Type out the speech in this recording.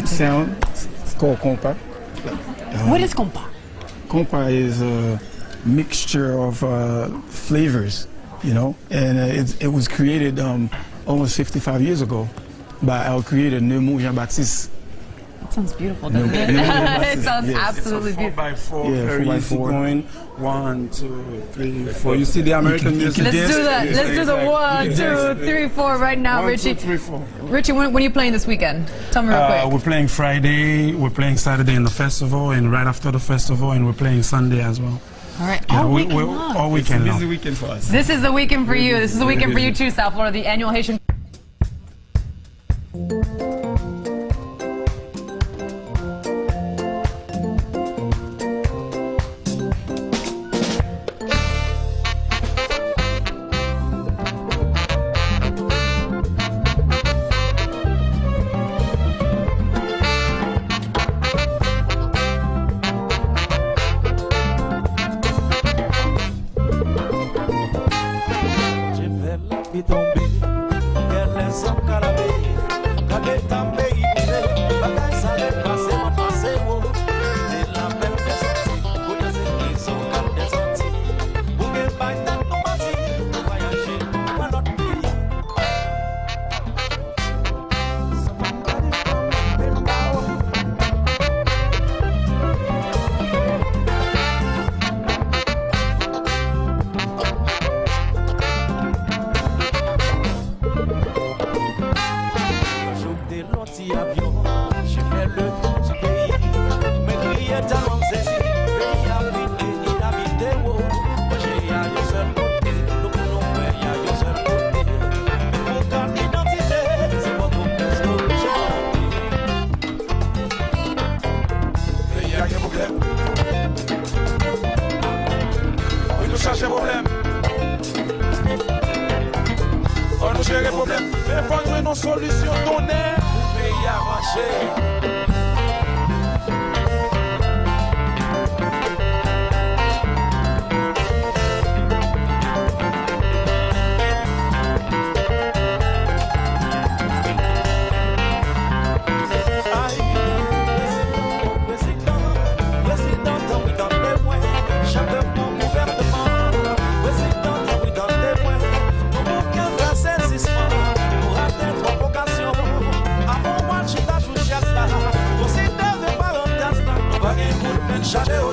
sound. It's called compa. What is compa? Compa is a mixture of flavors, you know, and it was created almost 55 years ago by our creator, Nemo Jean-Baptiste. That sounds beautiful, doesn't it? It sounds absolutely beautiful. It's a 4x4, Yeah, very 4x4. easy going. 1, 2, 3, 4. You see the American music? Let's do that. Yes, Let's do the exactly. 1, 2, 3, 4 right now, 1, Richie. 2, 3, 4. Richie, when are you playing this weekend? Tell me real quick. We're playing Friday, we're playing Saturday in the festival, and right after the festival, and we're playing Sunday as well. All right, Yeah, all weekend long. all weekend long. Busy weekend for us. This is the weekend for you. This is the weekend for you too, South Florida, the annual Haitian. Solution donnée pour pays à marcher. Shadow